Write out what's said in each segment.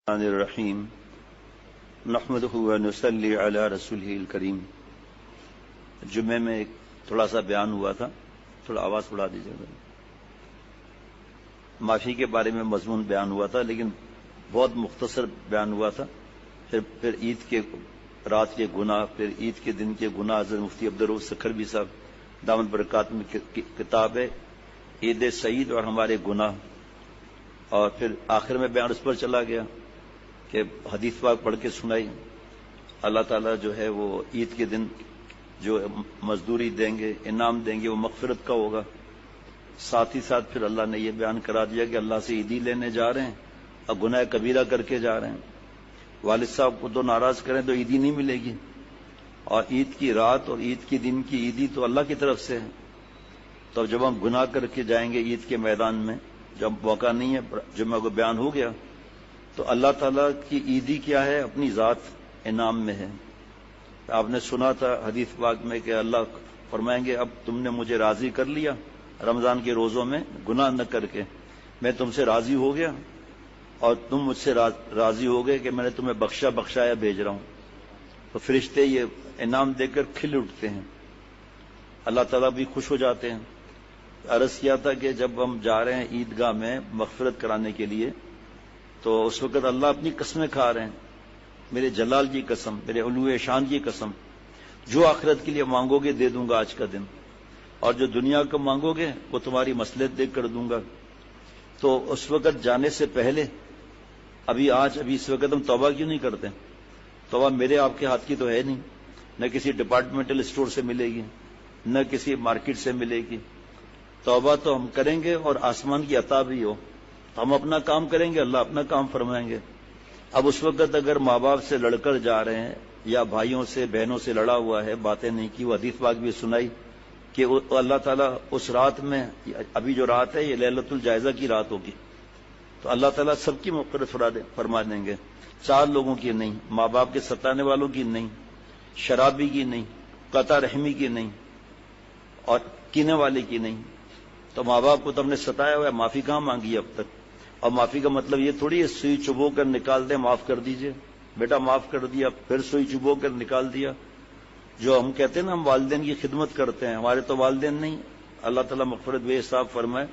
الرحمن الرحیم نحمدہ ونصلی علی رسولہ الکریم۔ جمعے میں ایک تھوڑا سا بیان ہوا تھا، تھوڑا آواز بڑھا دیجیے گا۔ معافی کے بارے میں مضمون بیان ہوا تھا، لیکن بہت مختصر بیان ہوا تھا۔ پھر عید کے رات کے گناہ، پھر عید کے دن کے گناہ۔ حضرت مفتی عبدالرؤف سکھروی صاحب دامت برکات میں کتاب ہے عید سعید اور ہمارے گناہ، اور پھر آخر میں بیان اس پر چلا گیا کہ حدیث پاک پڑھ کے سنائی۔ اللہ تعالیٰ جو ہے وہ عید کے دن جو مزدوری دیں گے، انعام دیں گے، وہ مغفرت کا ہوگا۔ ساتھ ہی ساتھ پھر اللہ نے یہ بیان کرا دیا کہ اللہ سے عیدی لینے جا رہے ہیں اور گناہ کبیرہ کر کے جا رہے ہیں۔ والد صاحب کو تو ناراض کریں تو عیدی نہیں ملے گی، اور عید کی رات اور عید کے دن کی عیدی تو اللہ کی طرف سے ہے۔ تو جب ہم گناہ کر کے جائیں گے عید کے میدان میں، جب موقع نہیں ہے، جمعہ کو بیان ہو گیا، تو اللہ تعالیٰ کی عیدی کیا ہے؟ اپنی ذات انعام میں ہے۔ آپ نے سنا تھا حدیث پاک میں کہ اللہ فرمائیں گے اب تم نے مجھے راضی کر لیا رمضان کے روزوں میں گناہ نہ کر کے، میں تم سے راضی ہو گیا اور تم مجھ سے راضی ہو گئے کہ میں نے تمہیں بخشایا بھیج رہا ہوں۔ تو فرشتے یہ انعام دے کر کھل اٹھتے ہیں، اللہ تعالیٰ بھی خوش ہو جاتے ہیں۔ عرض کیا تھا کہ جب ہم جا رہے ہیں عیدگاہ میں مغفرت کرانے کے لیے، تو اس وقت اللہ اپنی قسمیں کھا رہے ہیں، میرے جلال کی قسم، میرے علو شان کی قسم، جو آخرت کے لیے مانگو گے دے دوں گا آج کا دن، اور جو دنیا کا مانگو گے وہ تمہاری مصلحت دیکھ کر دوں گا۔ تو اس وقت جانے سے پہلے ابھی اس وقت ہم توبہ کیوں نہیں کرتے؟ توبہ میرے آپ کے ہاتھ کی تو ہے نہیں، نہ کسی ڈپارٹمنٹل اسٹور سے ملے گی، نہ کسی مارکیٹ سے ملے گی۔ توبہ تو ہم کریں گے اور آسمان کی عطا بھی ہو، ہم اپنا کام کریں گے، اللہ اپنا کام فرمائیں گے۔ اب اس وقت اگر ماں باپ سے لڑ کر جا رہے ہیں یا بھائیوں سے بہنوں سے لڑا ہوا ہے، باتیں نہیں کی، وہ حدیث پاک بھی سنائی کہ اللہ تعالیٰ اس رات میں، ابھی جو رات ہے یہ لیلۃ الجائزہ کی رات ہوگی، تو اللہ تعالیٰ سب کی مغفرت فرما دیں گے، 4 لوگوں کی نہیں، ماں باپ کے ستانے والوں کی نہیں، شرابی کی نہیں، قطع رحمی کی نہیں، اور کینے والے کی نہیں۔ تو ماں باپ کو تو ہم نے ستایا ہوا ہے، معافی کہاں مانگی اب تک؟ اور معافی کا مطلب یہ تھوڑی ہے سوئی چبو کر نکال دیں، معاف کر دیجئے بیٹا، معاف کر دیا، پھر سوئی چبو کر نکال دیا۔ جو ہم کہتے ہیں نا ہم والدین کی خدمت کرتے ہیں، ہمارے تو والدین نہیں، اللہ تعالیٰ مغفرت بے حساب فرمائے،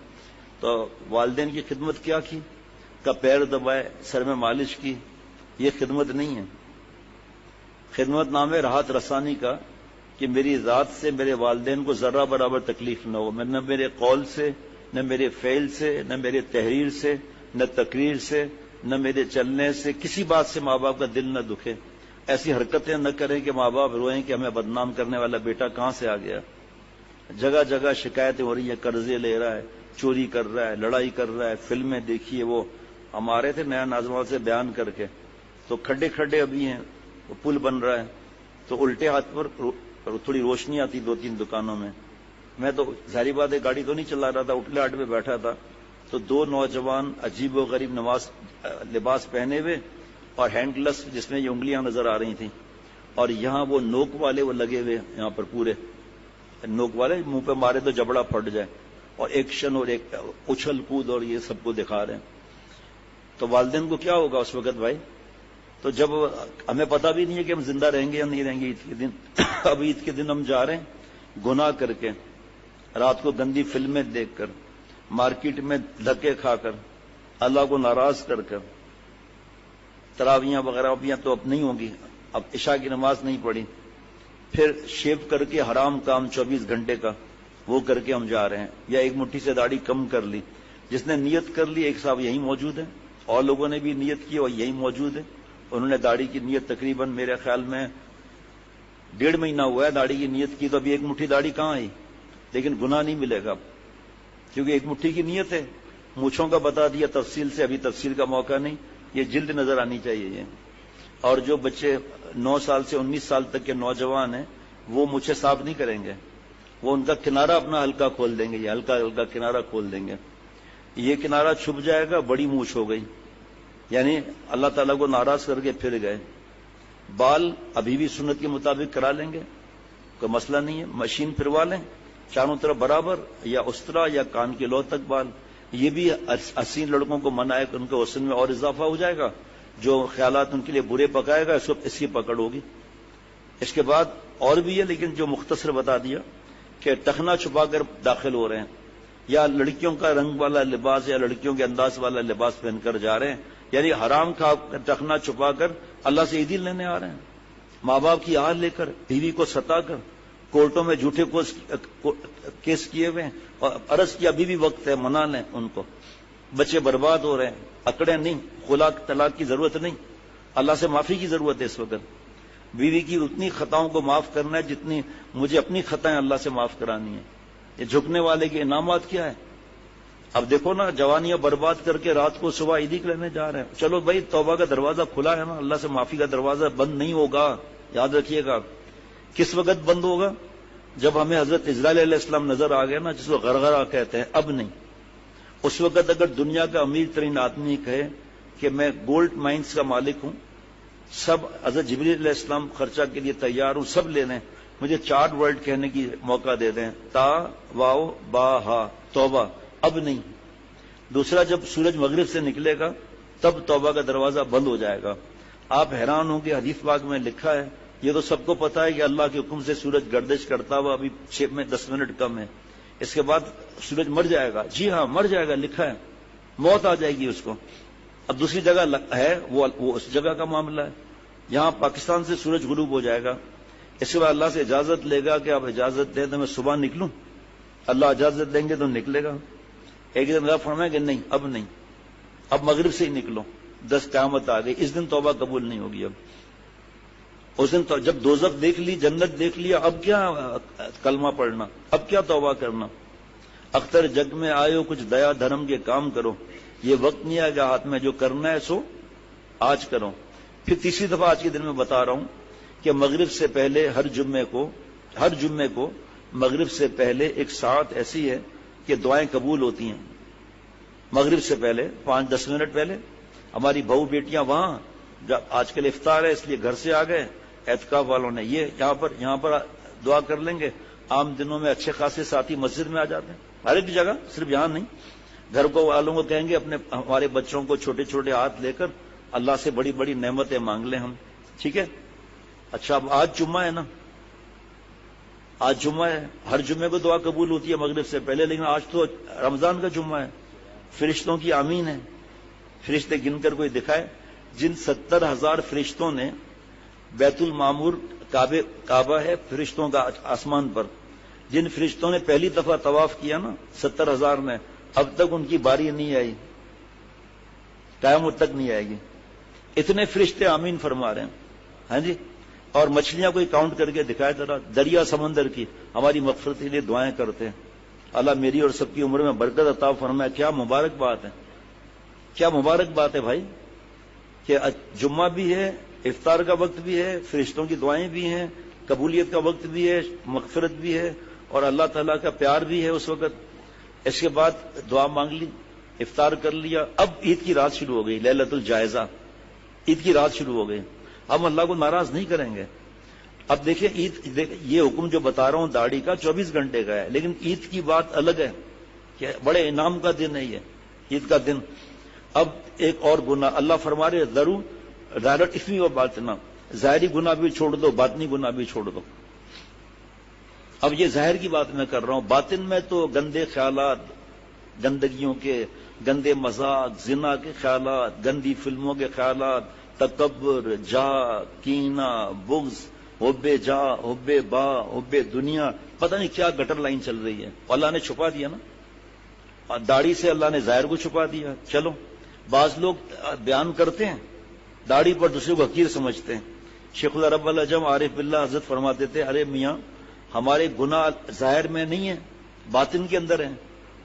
تو والدین کی خدمت کیا کی؟ کا پیر دبائے، سر میں مالش کی، یہ خدمت نہیں ہے۔ خدمت نام ہے راحت رسانی کا، کہ میری ذات سے میرے والدین کو ذرہ برابر تکلیف نہ ہو، نہ میرے قول سے، نہ میرے فعل سے، نہ میرے تحریر سے، نہ تقریر سے، نہ میرے چلنے سے، کسی بات سے ماں باپ کا دل نہ دکھے، ایسی حرکتیں نہ کریں کہ ماں باپ روئیں کہ ہمیں بدنام کرنے والا بیٹا کہاں سے آ گیا۔ جگہ جگہ شکایتیں ہو رہی ہیں، قرضے لے رہا ہے، چوری کر رہا ہے، لڑائی کر رہا ہے، فلمیں دیکھیے۔ وہ ہمارے تھے نیا ناظمہ سے بیان کر کے، تو کھڈے کھڈے ابھی ہیں، وہ پل بن رہا ہے، تو الٹے ہاتھ پر تھوڑی روشنی آتی 2-3 دکانوں میں تو ظاہری بات ہے گاڑی تو نہیں چلا رہا تھا، اٹھلے ہٹ پہ بیٹھا تھا، تو 2 نوجوان عجیب و غریب لباس پہنے ہوئے اور ہینڈ گلس جس میں یہ انگلیاں نظر آ رہی تھیں، اور یہاں وہ نوک والے وہ لگے ہوئے، یہاں پر پورے نوک والے، منہ پہ مارے تو جبڑا پھٹ جائے، اور ایکشن اور ایک اچھل کود اور یہ سب کو دکھا رہے ہیں۔ تو والدین کو کیا ہوگا اس وقت بھائی؟ تو جب ہمیں پتہ بھی نہیں ہے کہ ہم زندہ رہیں گے یا نہیں رہیں گے عید کے دن، اب عید کے دن ہم جا رہے ہیں گناہ کر کے، رات کو گندی فلمیں دیکھ کر، مارکیٹ میں دھکے کھا کر، اللہ کو ناراض کر کر، تراویحاں وغیرہ تو اب نہیں ہوں گی، اب عشاء کی نماز نہیں پڑھی، پھر شیو کر کے حرام کام 24 گھنٹے کا وہ کر کے ہم جا رہے ہیں، یا ایک مٹھی سے داڑھی کم کر لی۔ جس نے نیت کر لی، ایک صاحب یہی موجود ہے، اور لوگوں نے بھی نیت کی اور یہی موجود ہے، انہوں نے داڑھی کی نیت تقریباً میرے خیال میں 1.5 مہینہ ہوا ہے داڑھی کی نیت کی، تو ابھی ایک مٹھی داڑھی کہاں آئی؟ لیکن گناہ نہیں ملے گا کیونکہ ایک مٹھی کی نیت ہے۔ مونچھوں کا بتا دیا تفصیل سے، ابھی تفصیل کا موقع نہیں، یہ جلد نظر آنی چاہیے یہ۔ اور جو بچے 9 سال سے 19 سال تک کے نوجوان ہیں وہ مجھے صاف نہیں کریں گے، وہ ان کا کنارہ اپنا ہلکا کھول دیں گے، یہ ہلکا ہلکا کنارہ کھول دیں گے، یہ کنارہ چھپ جائے گا، بڑی مونچھ ہو گئی، یعنی اللہ تعالیٰ کو ناراض کر کے پھر گئے۔ بال ابھی بھی سنت کے مطابق کرا لیں گے، کوئی مسئلہ نہیں ہے، مشین پھروا لیں چاروں طرف برابر، یا استرا یا کان کے لو تک بال، یہ بھی حسین لڑکوں کو منع ہے کہ ان کے حسن میں اور اضافہ ہو جائے گا، جو خیالات ان کے لیے برے پکائے گا اس کی پکڑ ہوگی۔ اس کے بعد اور بھی ہے، لیکن جو مختصر بتا دیا کہ ٹخنا چھپا کر داخل ہو رہے ہیں، یا لڑکیوں کا رنگ والا لباس یا لڑکیوں کے انداز والا لباس پہن کر جا رہے ہیں، یعنی حرام کھا ٹخنا چھپا کر اللہ سے عیدی لینے آ رہے ہیں، ماں باپ کی آہ لے کر، بیوی کو ستا کر، کورٹوں میں جھوٹے کیس کیے ہوئے ہیں، اور عرض کی ابھی بھی وقت ہے، منا لیں ان کو۔ بچے برباد ہو رہے ہیں، اکڑے نہیں، خلاق طلاق کی ضرورت نہیں، اللہ سے معافی کی ضرورت ہے اس وقت۔ بیوی کی اتنی خطاؤں کو معاف کرنا ہے جتنی مجھے اپنی خطائیں اللہ سے معاف کرانی ہے۔ یہ جھکنے والے کے انعامات کیا ہے؟ اب دیکھو نا، جوانیاں برباد کر کے رات کو صبح عیدی لینے جا رہے ہیں۔ چلو بھائی، توبہ کا دروازہ کھلا ہے نا، اللہ سے معافی کا دروازہ بند نہیں ہوگا، یاد رکھیے گا۔ کس وقت بند ہوگا؟ جب ہمیں حضرت اسرائیل علیہ السلام نظر آ گیا نا، جس کو غرغرہ کہتے ہیں، اب نہیں۔ اس وقت اگر دنیا کا امیر ترین آدمی کہے کہ میں گولڈ مائنز کا مالک ہوں، سب حضرت جبریل علیہ السلام خرچہ کے لیے تیار ہوں، سب لے لیں، مجھے 4 ورڈ کہنے کی موقع دے دیں، تا واو با ہا، توبہ، اب نہیں۔ دوسرا، جب سورج مغرب سے نکلے گا تب توبہ کا دروازہ بند ہو جائے گا۔ آپ حیران ہوں کہ حدیث پاک میں لکھا ہے، یہ تو سب کو پتا ہے کہ اللہ کے حکم سے سورج گردش کرتا ہوا ابھی 10 منٹ کم ہے، اس کے بعد سورج مر جائے گا۔ جی ہاں، مر جائے گا، لکھا ہے، موت آ جائے گی اس کو۔ اب دوسری جگہ ہے، وہ اس جگہ کا معاملہ ہے، یہاں پاکستان سے سورج غروب ہو جائے گا، اس کے بعد اللہ سے اجازت لے گا کہ آپ اجازت دیں تو میں صبح نکلوں، اللہ اجازت دیں گے تو نکلے گا۔ ایک دن اللہ فرمائے کہ نہیں، اب نہیں، اب مغرب سے ہی نکلو، 10 قیامت آ گئی، اس دن توبہ قبول نہیں ہوگی۔ اب اس دن جب دوزخ دیکھ لی، جنت دیکھ لیا، اب کیا کلمہ پڑھنا، اب کیا توبہ کرنا۔ اختر جگ میں آئے کچھ دیا دھرم کے کام کرو، یہ وقت نہیں آئے گا ہاتھ میں، جو کرنا ہے سو آج کرو۔ پھر تیسری دفعہ آج کے دن میں بتا رہا ہوں کہ مغرب سے پہلے ہر جمعے کو مغرب سے پہلے ایک ساعت ایسی ہے کہ دعائیں قبول ہوتی ہیں۔ مغرب سے پہلے 5-10 منٹ پہلے ہماری بہو بیٹیاں وہاں، جب آج کل افطار ہے اس لیے گھر سے آ گئے، اعتکاف والوں نے یہ یہاں پر دعا کر لیں گے۔ عام دنوں میں اچھے خاصے ساتھی مسجد میں آ جاتے ہیں، ہر ایک جگہ، صرف یہاں نہیں۔ گھر کو والوں کو کہیں گے ہمارے بچوں کو چھوٹے چھوٹے ہاتھ لے کر اللہ سے بڑی بڑی نعمتیں مانگ لیں ہم، ٹھیک ہے؟ اچھا، اب آج جمعہ ہے نا، آج جمعہ ہے، ہر جمعے کو دعا قبول ہوتی ہے مغرب سے پہلے، لیکن آج تو رمضان کا جمعہ ہے، فرشتوں کی آمین ہے۔ فرشتے گن کر کوئی دکھائے جن 70,000 فرشتوں نے بیت المعمور، کعبہ ہے فرشتوں کا آسمان پر، جن فرشتوں نے پہلی دفعہ طواف کیا نا 70,000 نے، اب تک ان کی باری نہیں آئی، قیامت تک نہیں آئے گی، اتنے فرشتے آمین فرما رہے ہیں، ہاں جی۔ اور مچھلیاں کوئی کاؤنٹ کر کے دکھائے ذرا، دریا سمندر کی ہماری مغفرت کے لیے دعائیں کرتے ہیں، اللہ میری اور سب کی عمر میں برکت عطا فرمائے۔ کیا مبارک بات ہے، کیا مبارک بات ہے بھائی، کہ جمعہ بھی ہے، افطار کا وقت بھی ہے، فرشتوں کی دعائیں بھی ہیں، قبولیت کا وقت بھی ہے، مغفرت بھی ہے، اور اللہ تعالیٰ کا پیار بھی ہے اس وقت۔ اس کے بعد دعا مانگ لی، افطار کر لیا، اب عید کی رات شروع ہو گئی، لیلۃ الجائزہ، عید کی رات شروع ہو گئی۔ ہم اللہ کو ناراض نہیں کریں گے۔ اب دیکھیں عید، یہ حکم جو بتا رہا ہوں داڑھی کا 24 گھنٹے کا ہے، لیکن عید کی بات الگ ہے کہ بڑے انعام کا دن ہے یہ عید کا دن۔ اب ایک اور گناہ اللہ فرما رہے، ضرور ڈائریکٹ اسمی اور باطنا، ظاہری گناہ بھی چھوڑ دو، باطنی گناہ بھی چھوڑ دو۔ اب یہ ظاہر کی بات میں کر رہا ہوں، باطن میں تو گندے خیالات، گندگیوں کے، گندے مذاق، زنا کے خیالات، گندی فلموں کے خیالات، تکبر، جا، کینہ، بغض، حب جا، حب با، حب دنیا، پتہ نہیں کیا گٹر لائن چل رہی ہے، اللہ نے چھپا دیا نا، داڑھی سے اللہ نے ظاہر کو چھپا دیا۔ چلو، بعض لوگ بیان کرتے ہیں داڑھی پر دوسرے کو حقیر سمجھتے ہیں۔ شیخ اللہ رب العجم عارف باللہ حضرت فرماتے تھے، ارے میاں، ہمارے گناہ ظاہر میں نہیں ہے، باطن کے اندر ہیں،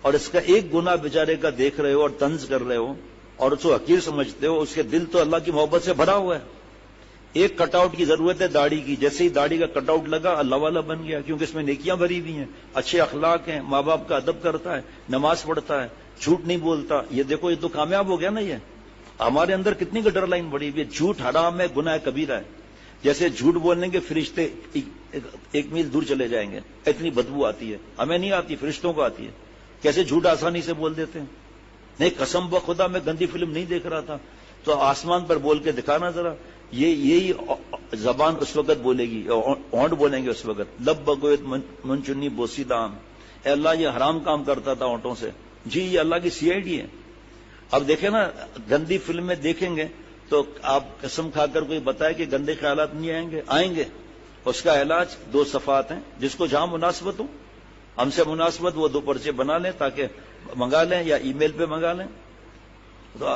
اور اس کا ایک گناہ بیچارے کا دیکھ رہے ہو اور طنز کر رہے ہو اور اس کو حقیر سمجھتے ہو، اس کے دل تو اللہ کی محبت سے بھرا ہوا ہے۔ ایک کٹ آؤٹ کی ضرورت ہے داڑھی کی، جیسے ہی داڑھی کا کٹ آؤٹ لگا اللہ والا بن گیا، کیونکہ اس میں نیکیاں بھری ہوئی ہیں، اچھے اخلاق ہیں، ماں باپ کا ادب کرتا ہے، نماز پڑھتا ہے، جھوٹ نہیں بولتا۔ یہ دیکھو، یہ تو کامیاب ہو گیا نا۔ یہ ہمارے اندر کتنی گٹر لائن بڑی ہوئی ہے، جھوٹ حرام ہے، گناہ کبیرہ ہے۔ جیسے جھوٹ بولنے کے فرشتے 1 میل دور چلے جائیں گے، اتنی بدبو آتی ہے، ہمیں نہیں آتی، فرشتوں کو آتی ہے۔ کیسے جھوٹ آسانی سے بول دیتے ہیں۔ نہیں، قسم بخدا میں گندی فلم نہیں دیکھ رہا تھا، تو آسمان پر بول کے دکھانا ذرا. یہی زبان اس وقت بولے گی، اونٹ بولیں گے اس وقت. لب بگویت منچنی بوسی دام، اے اللہ یہ حرام کام کرتا تھا اونٹوں سے. جی یہ اللہ کی سی آئی ڈی ہے. اب دیکھیں نا گندی فلمیں دیکھیں گے تو آپ قسم کھا کر کوئی بتائے کہ گندے خیالات نہیں آئیں گے. اس کا علاج 2 صفات ہیں، جس کو جہاں مناسبت ہو، ہم سے مناسبت وہ 2 پرچے بنا لیں تاکہ منگا لیں یا ای میل پہ منگا لیں. تو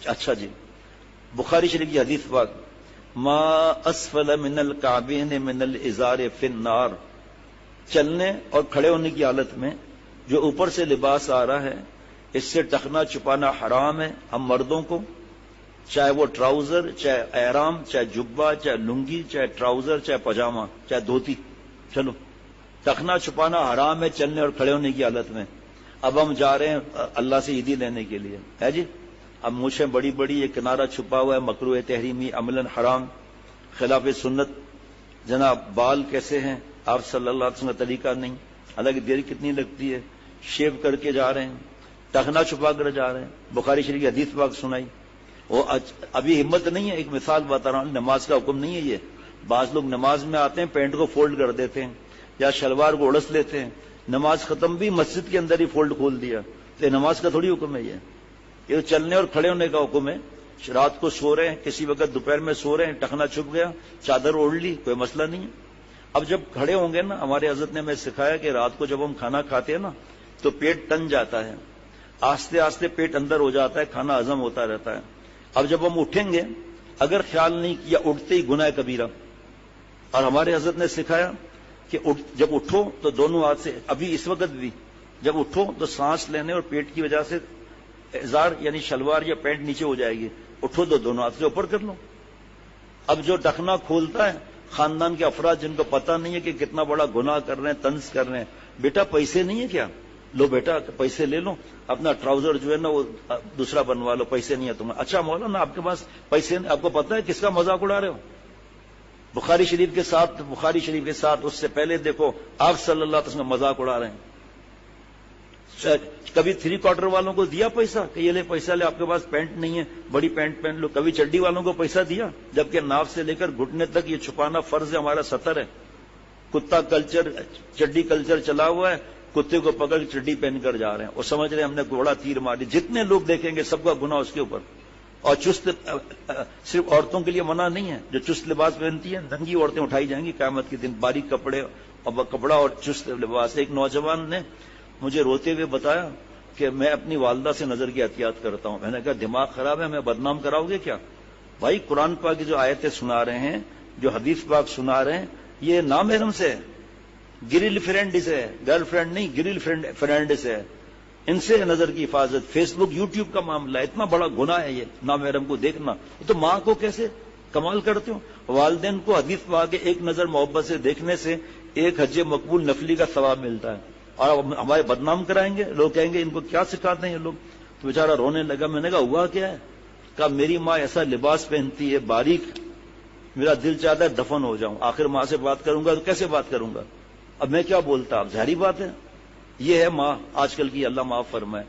اچھا جی، بخاری شریف کی حدیث پاک، ما اسفل من الکعبین من الازار فی النار، چلنے اور کھڑے ہونے کی حالت میں جو اوپر سے لباس آ رہا ہے اس سے ٹخنا چھپانا حرام ہے ہم مردوں کو، چاہے وہ ٹراؤزر، چاہے احرام، چاہے جبہ، چاہے لنگی، چاہے ٹراؤزر، چاہے پاجامہ، چاہے دھوتی. چلو ٹخنا چھپانا حرام ہے چلنے اور کھڑے ہونے کی حالت میں. اب ہم جا رہے ہیں اللہ سے عیدی لینے کے لیے ہے جی. اب مونچھیں بڑی بڑی، یہ کنارہ چھپا ہوا ہے، مکروہ تحریمی، عملاً حرام، خلاف سنت. جناب بال کیسے ہیں آپ صلی اللہ علیہ وسلم کا طریقہ نہیں. حالانکہ دیر کتنی لگتی ہے، شیو کر کے جا رہے ہیں، ٹخنا چھپا کر جا رہے ہیں. بخاری شریف کی حدیث پاک سنائی. وہ ابھی ہمت نہیں ہے. ایک مثال بتا رہا ہوں، نماز کا حکم نہیں ہے یہ. بعض لوگ نماز میں آتے ہیں پینٹ کو فولڈ کر دیتے ہیں یا شلوار کو اڑس لیتے ہیں. نماز ختم بھی مسجد کے اندر ہی فولڈ کھول دیا. تو نماز کا تھوڑی حکم ہے یہ چلنے اور کھڑے ہونے کا حکم ہے. رات کو سو رہے ہیں، کسی وقت دوپہر میں سو رہے ہیں، ٹخنا چھپ گیا، چادر اوڑھ لی، کوئی مسئلہ نہیں ہے. اب جب کھڑے ہوں گے نا، ہمارے حضرت نے ہمیں سکھایا کہ رات کو جب ہم کھانا کھاتے ہیں نا تو پیٹ تن جاتا ہے، آہستہ آہستہ پیٹ اندر ہو جاتا ہے، کھانا ہضم ہوتا رہتا ہے. اب جب ہم اٹھیں گے اگر خیال نہیں کیا اٹھتے ہی گناہ کبیرہ. اور ہمارے حضرت نے سکھایا کہ جب اٹھو تو دونوں ہاتھ سے، ابھی اس وقت بھی جب اٹھو تو سانس لینے اور پیٹ کی وجہ سے ازار یعنی شلوار یا پینٹ نیچے ہو جائے گی، اٹھو تو دونوں ہاتھ سے اوپر کر لو. اب جو ٹخنا کھولتا ہے خاندان کے افراد جن کو پتہ نہیں ہے کہ کتنا بڑا گناہ کر رہے ہیں، طنز کر رہے ہیں. بیٹا پیسے نہیں ہے کیا؟ لو بیٹا پیسے لے لو، اپنا ٹراؤزر جو ہے نا وہ دوسرا بنوا لو، پیسے نہیں ہے تمہیں. اچھا مولانا آپ کے پاس پیسے نہیں، آپ کو پتہ ہے کس کا مذاق اڑا رہے ہو؟ بخاری شریف کے ساتھ اس سے پہلے دیکھو آپ صلی اللہ علیہ وسلم مذاق اڑا رہے ہیں. کبھی 3 کوارٹر والوں کو دیا پیسہ کہ یہ لے پیسہ لے، آپ کے پاس پینٹ نہیں ہے بڑی پینٹ پہن لو. کبھی چڈی والوں کو پیسہ دیا، جبکہ ناف سے لے کر گھٹنے تک یہ چھپانا فرض ہے، ہمارا سطر ہے. کتا کلچر، چڈی کلچر چلا ہوا ہے، کتے کو پکڑ کے چڈی پہن کر جا رہے ہیں، وہ سمجھ رہے ہیں ہم نے گھوڑا تیر ماری. جتنے لوگ دیکھیں گے سب کا گناہ اس کے اوپر. اور چست صرف عورتوں کے لیے منع نہیں ہے، جو چست لباس پہنتی ہیں ننگی عورتیں اٹھائی جائیں گی قیامت کے دن، باریک کپڑا اور چست لباس. ایک نوجوان نے مجھے روتے ہوئے بتایا کہ میں اپنی والدہ سے نظر کی احتیاط کرتا ہوں. میں نے کہا دماغ خراب ہے، میں بدنام کراؤ گے کیا؟ بھائی قرآن پاک کی جو آیتیں سنا رہے ہیں، جو حدیث پاک سنا رہے ہیں، یہ نامحرم سے، گرل فرینڈ سے، گرل فرینڈ نہیں، گرل فرینڈ سے، ان سے نظر کی حفاظت. فیس بک یوٹیوب کا معاملہ ہے، اتنا بڑا گناہ ہے یہ نامحرم کو دیکھنا. تو ماں کو کیسے کمال کرتے ہو؟ والدین کو حدیث پاک کے ایک نظر محبت سے دیکھنے سے 1 حج مقبول نفلی کا ثواب ملتا ہے. اور ہمارے بدنام کرائیں گے، لوگ کہیں گے ان کو کیا سکھاتے ہیں یہ لوگ. تو بیچارہ رونے لگا. میں نے کہا ہوا کیا ہے؟ کہا میری ماں ایسا لباس پہنتی ہے باریک، میرا دل چاہتا ہے دفن ہو جاؤں. آخر ماں سے بات کروں گا تو کیسے بات کروں گا؟ اب میں کیا بولتا؟ اب ظاہری بات ہے یہ ہے ماں آج کل کی، اللہ معاف فرمائے.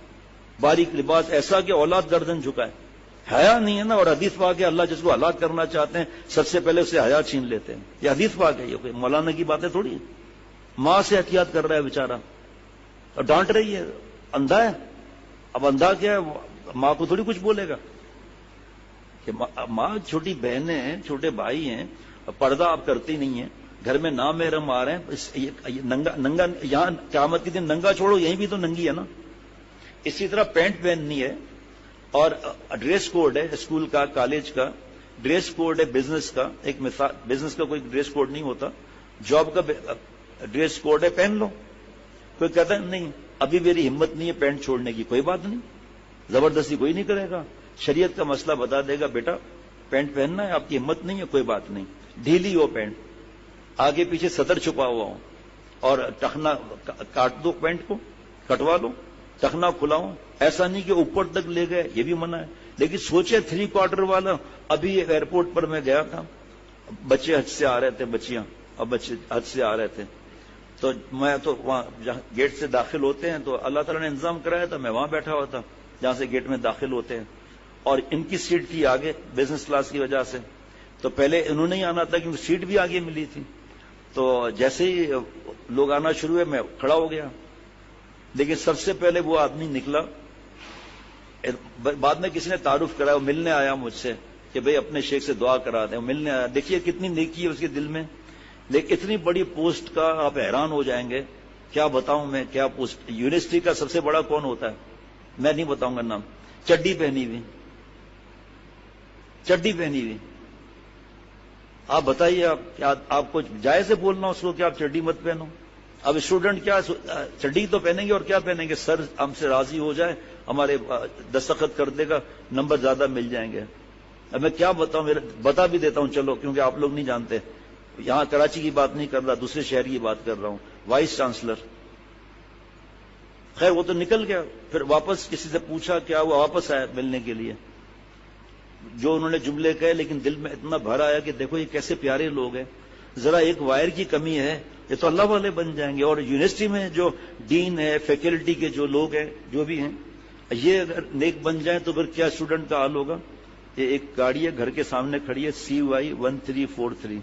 باریک لباس ایسا کہ اولاد گردن جھکائے، حیا نہیں ہے نا. اور حدیث پاک ہے اللہ جس کو ہلاک کرنا چاہتے ہیں سب سے پہلے اسے حیا چھین لیتے ہیں. یہ حدیث پاک ہے، یہ کوئی مولانا کی باتیں تھوڑی ہے. ماں سے احتیاط کر رہا ہے بیچارہ اور ڈانٹ رہی ہے، اندھا ہے. اب اندھا کیا ہے، ماں کو تھوڑی کچھ بولے گا کہ ماں چھوٹی بہنیں ہیں، چھوٹے بھائی ہیں، پردہ آپ کرتی نہیں ہیں، گھر میں نامحرم آ رہے ہیں، ننگا یہاں قیامت کے دن ننگا چھوڑو، یہیں بھی تو ننگی ہے نا. اسی طرح پینٹ پہننی ہے اور ڈریس کوڈ ہے اسکول کا، کالج کا ڈریس کوڈ ہے، بزنس کا. ایک مثال، بزنس کا کوئی ڈریس کوڈ نہیں ہوتا، جاب کا ڈریس کوڈ ہے، پہن لو. کوئی کہتا ہے نہیں ابھی میری ہمت نہیں ہے پینٹ چھوڑنے کی، کوئی بات نہیں، زبردستی کوئی نہیں کرے گا. شریعت کا مسئلہ بتا دے گا بیٹا پینٹ پہننا ہے، آپ کی ہمت نہیں ہے کوئی بات نہیں، ڈھیلی ہو پینٹ، آگے پیچھے سطر چھپا ہوا ہو، اور ٹخنا کاٹ دو، پینٹ کو کٹوا لو، ٹخنا کھلاؤ. ایسا نہیں کہ اوپر تک لے گئے، یہ بھی منع ہے. لیکن سوچے 3 کوارٹر والا. ابھی ایئرپورٹ پر میں گیا تھا، بچے حج سے آ رہے تھے، بچیاں اور بچے حج سے آ رہے تھے. تو میں تو وہاں جہاں گیٹ سے داخل ہوتے ہیں تو اللہ تعالیٰ نے انتظام کرایا تھا، میں وہاں بیٹھا ہوا تھا جہاں سے گیٹ میں داخل ہوتے ہیں. اور ان کی سیٹ تھی آگے بزنس کلاس کی وجہ سے، تو پہلے انہوں نے ہی آنا تھا کیونکہ سیٹ بھی آگے ملی تھی. تو جیسے ہی لوگ آنا شروع ہوئے میں کھڑا ہو گیا، لیکن سب سے پہلے وہ آدمی نکلا. بعد میں کسی نے تعارف کرا، وہ ملنے آیا مجھ سے کہ بھئی اپنے شیخ سے دعا کرا دیں. وہ ملنے آیا، دیکھیے کتنی نیکی ہے اس کے دل میں. لیکن اتنی بڑی پوسٹ کا آپ حیران ہو جائیں گے. کیا بتاؤں میں کیا پوسٹ. یونیورسٹی کا سب سے بڑا کون ہوتا ہے؟ میں نہیں بتاؤں گا نام. چڈی پہنی ہوئی، چڈی پہنی ہوئی. آپ بتائیے، آپ کو جائز ہے بولنا اس کو کہ آپ چڈی مت پہنو؟ اب اسٹوڈنٹ کیا چڈی تو پہنیں گے اور کیا پہنیں گے؟ سر ہم سے راضی ہو جائے، ہمارے دستخط کر دے گا، نمبر زیادہ مل جائیں گے. اب میں کیا بتاؤں، بتا بھی دیتا ہوں چلو، کیونکہ آپ لوگ نہیں جانتے. یہاں کراچی کی بات نہیں کر رہا، دوسرے شہر کی بات کر رہا ہوں. Vice chancellor. خیر وہ تو نکل گیا. پھر واپس کسی سے پوچھا کیا، وہ واپس آیا ملنے کے لیے. جو انہوں نے جملے کہے لیکن دل میں اتنا بھر آیا کہ دیکھو یہ کیسے پیارے لوگ ہیں. ذرا ایک وائر کی کمی ہے، یہ تو اللہ والے بن جائیں گے. اور یونیورسٹی میں جو ڈین ہے، فیکلٹی کے جو لوگ ہیں، جو بھی ہیں، یہ اگر نیک بن جائیں تو پھر کیا اسٹوڈنٹ کا حال ہوگا. یہ ایک گاڑی ہے گھر کے سامنے کھڑی ہے، CY1343.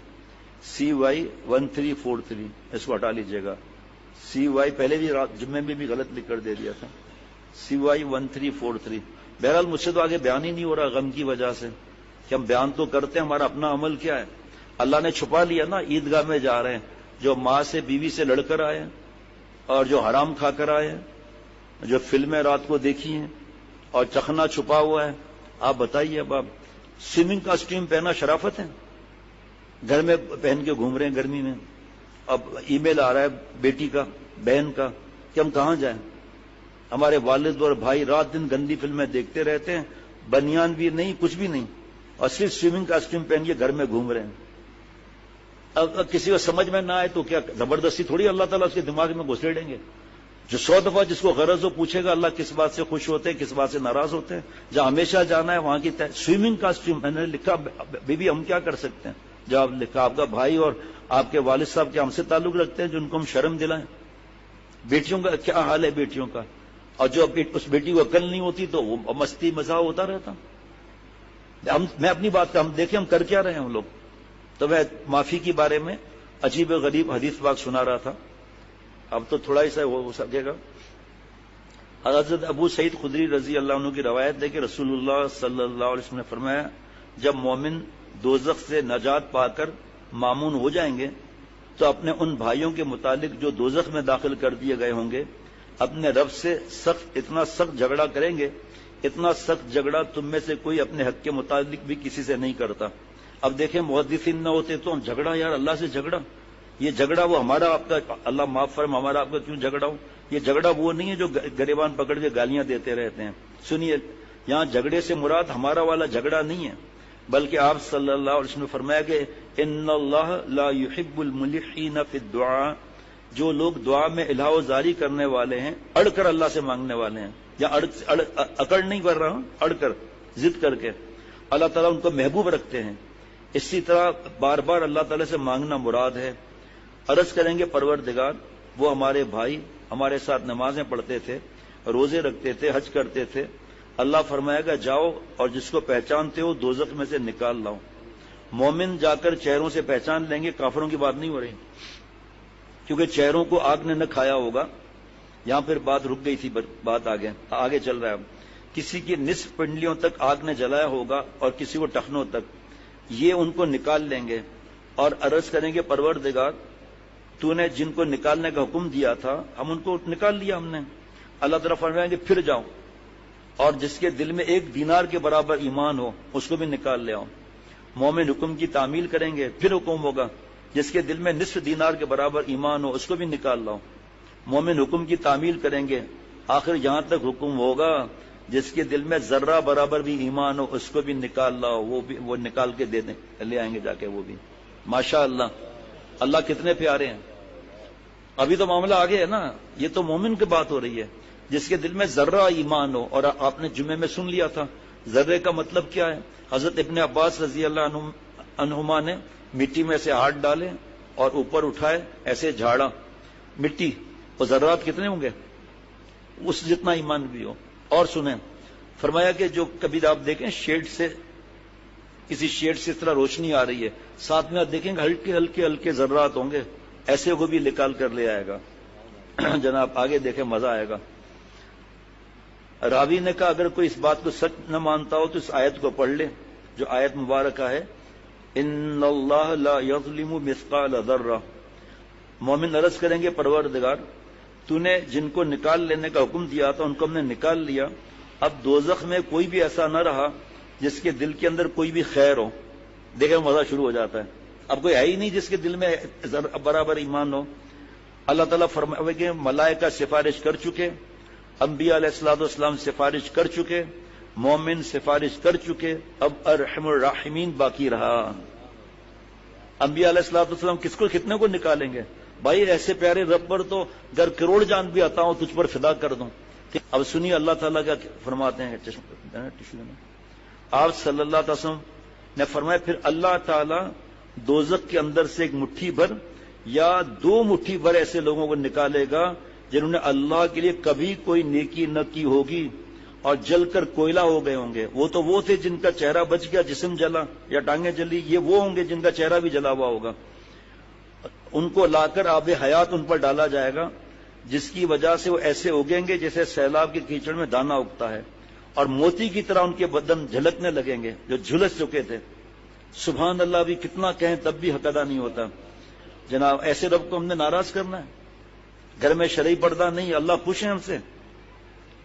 CY1343 اس کو ہٹا لیجئے گا. CY پہلے بھی جمعے میں بھی غلط لکھ کر دے دیا تھا. CY1343. بہرحال مجھ سے تو آگے بیان ہی نہیں ہو رہا غم کی وجہ سے کہ ہم بیان تو کرتے ہیں، ہمارا اپنا عمل کیا ہے. اللہ نے چھپا لیا نا. عیدگاہ میں جا رہے ہیں، جو ماں سے بیوی سے لڑ کر آئے ہیں، اور جو حرام کھا کر آئے ہیں، جو فلمیں رات کو دیکھی ہیں، اور چخنا چھپا ہوا ہے. آپ بتائیے، اب آپ سوئمنگ کاسٹیوم پہنا شرافت ہے؟ گھر میں پہن کے گھوم رہے ہیں گرمی میں. اب ای میل آ رہا ہے بیٹی کا، بہن کا، کہ ہم کہاں جائیں. ہمارے والد اور بھائی رات دن گندی فلمیں دیکھتے رہتے ہیں، بنیان بھی نہیں، کچھ بھی نہیں، اور صرف سوئمنگ کاسٹیوم پہن کے گھر میں گھوم رہے ہیں. اب کسی کو سمجھ میں نہ آئے تو کیا زبردستی تھوڑی اللہ تعالیٰ اس کے دماغ میں گھسیڑیں گے. جو 100 دفعہ جس کو غرض ہو پوچھے گا اللہ کس بات سے خوش ہوتے ہیں، کس بات سے ناراض ہوتے ہیں. جہاں ہمیشہ جانا ہے وہاں کی سوئمنگ کاسٹیوم میں نے لکھا. بیوی ہم کیا کر سکتے ہیں؟ جب لکھا آپ کا بھائی اور آپ کے والد صاحب کے ہم سے تعلق رکھتے ہیں جن کو ہم شرم دلائیں. بیٹیوں کا کیا حال ہے بیٹیوں کا. اور جو اس بیٹی کو عقل نہیں ہوتی تو وہ مستی مزاح ہوتا رہتا. میں اپنی بات کا ہم دیکھیں ہم کر کیا رہے ہیں ہم لوگ. تو میں معافی کے بارے میں عجیب و غریب حدیث پاک سنا رہا تھا. اب تو تھوڑا سا ہو سکے گا. حضرت ابو سعید خدری رضی اللہ عنہ کی روایت ہے کہ رسول اللہ صلی اللہ علیہ وسلم نے فرمایا، جب مومن دوزخ سے نجات پا کر مامون ہو جائیں گے تو اپنے ان بھائیوں کے متعلق جو دوزخ میں داخل کر دیے گئے ہوں گے اپنے رب سے اتنا سخت جھگڑا کریں گے، اتنا سخت جھگڑا تم میں سے کوئی اپنے حق کے متعلق بھی کسی سے نہیں کرتا. اب دیکھیں محدثین نہ ہوتے تو ہم جھگڑا، یار اللہ سے جھگڑا، یہ جھگڑا وہ ہمارا آپ کا، اللہ معاف فرما، ہمارا آپ کا کیوں جھگڑا ہو. یہ جھگڑا وہ نہیں ہے جو گریبان پکڑ کے گالیاں دیتے رہتے ہیں. سنیے، یہاں جھگڑے سے مراد ہمارا والا جھگڑا نہیں ہے، بلکہ آپ صلی اللہ علیہ وسلم نے فرمایا کہ ان اللہ لا يحب الملحین فی الدعاء. جو لوگ دعا میں الہا و زاری کرنے والے ہیں، اڑ کر اللہ سے مانگنے والے ہیں، یا اکڑ نہیں کر رہا ہوں، اڑ کر ضد کر کے، اللہ تعالیٰ ان کو محبوب رکھتے ہیں. اسی طرح بار بار اللہ تعالیٰ سے مانگنا مراد ہے. عرض کریں گے پروردگار، وہ ہمارے بھائی ہمارے ساتھ نمازیں پڑھتے تھے، روزے رکھتے تھے، حج کرتے تھے. اللہ فرمائے گا جاؤ اور جس کو پہچانتے ہو دوزخ میں سے نکال لاؤ. مومن جا کر چہروں سے پہچان لیں گے. کافروں کی بات نہیں ہو رہی، کیونکہ چہروں کو آگ نے نہ کھایا ہوگا. یہاں پھر بات رک گئی تھی، بات آگے چل رہا ہے. کسی کی نصف پنڈلیوں تک آگ نے جلایا ہوگا اور کسی کو ٹخنوں تک. یہ ان کو نکال لیں گے اور عرض کریں گے پروردگار، تو نے جن کو نکالنے کا حکم دیا تھا ہم ان کو نکال لیا ہم نے. اللہ تعالیٰ فرمائیں گے پھر جاؤ اور جس کے دل میں 1 دینار کے برابر ایمان ہو اس کو بھی نکال لے آؤ. مومن حکم کی تعمیل کریں گے، پھر حکم ہوگا جس کے دل میں نصف دینار کے برابر ایمان ہو اس کو بھی نکال لاؤ. مومن حکم کی تعمیل کریں گے، آخر یہاں تک حکم ہوگا جس کے دل میں ذرہ برابر بھی ایمان ہو اس کو بھی نکال لاؤ. وہ نکال کے دے دیں، لے آئیں گے جا کے وہ بھی. ماشاء اللہ، اللہ کتنے پیارے ہیں. ابھی تو معاملہ آگے ہے نا. یہ تو مومن کی بات ہو رہی ہے جس کے دل میں ذرہ ایمان ہو. اور آپ نے جمعے میں سن لیا تھا ذرے کا مطلب کیا ہے. حضرت ابن عباس رضی اللہ عنہما نے مٹی میں سے ہاتھ ڈالے اور اوپر اٹھائے، ایسے جھاڑا مٹی، اور ذرات کتنے ہوں گے؟ اس جتنا ایمان بھی ہو. اور سنیں، فرمایا کہ جو کبھی آپ دیکھیں شیڈ سے، کسی شیڈ سے اس طرح روشنی آ رہی ہے، ساتھ میں آپ دیکھیں گے ہلکے ہلکے ہلکے ذرات ہوں گے، ایسے کو بھی نکال کر لے آئے گا۔ جناب آگے دیکھیں، مزہ آئے گا۔ راوی نے کہا اگر کوئی اس بات کو سچ نہ مانتا ہو تو اس آیت کو پڑھ لے، جو آیت مبارکہ ہے ان اللہ لا یظلم مثقال ذرہ۔ مومن عرض کریں گے پروردگار تو نے جن کو نکال لینے کا حکم دیا تھا ان کو ہم نے نکال لیا، اب دوزخ میں کوئی بھی ایسا نہ رہا جس کے دل کے اندر کوئی بھی خیر ہو۔ دیکھیں مزہ شروع ہو جاتا ہے، اب کوئی ہے ہی نہیں جس کے دل میں برابر ایمان ہو۔ اللہ تعالیٰ فرمائے کہ ملائکہ سفارش کر چکے، انبیاء علیہ الصلوۃ والسلام سفارش کر چکے، مومن سفارش کر چکے، اب ارحم الراحمین باقی رہا۔ انبیاء علیہ الصلوۃ والسلام کس کو کتنے کو نکالیں گے؟ بھائی ایسے پیارے رب پر تو گر کروڑ جان بھی آتا ہوں تجھ پر فدا کر دوں۔ اب سنیے اللہ تعالیٰ کا فرماتے ہیں، آپ صلی اللہ علیہ وسلم نے فرمایا پھر اللہ تعالیٰ دوزخ کے اندر سے ایک مٹھی بھر یا 2 مٹھی بھر ایسے لوگوں کو نکالے گا جنہوں نے اللہ کے لیے کبھی کوئی نیکی نہ کی ہوگی اور جل کر کوئلہ ہو گئے ہوں گے۔ وہ تھے جن کا چہرہ بچ گیا، جسم جلا یا ٹانگیں جلی، یہ وہ ہوں گے جن کا چہرہ بھی جلا ہوا ہوگا۔ ان کو لا کر آب حیات ان پر ڈالا جائے گا، جس کی وجہ سے وہ ایسے اگیں گے جیسے سیلاب کے کیچڑ میں دانہ اگتا ہے، اور موتی کی طرح ان کے بدن جھلکنے لگیں گے جو جھلس چکے تھے۔ سبحان اللہ بھی کتنا کہیں تب بھی حق ادا نہیں ہوتا۔ جناب ایسے رب کو ہم نے ناراض کرنا ہے؟ گھر میں شرعی پردہ نہیں، اللہ خوش ہیں ہم سے،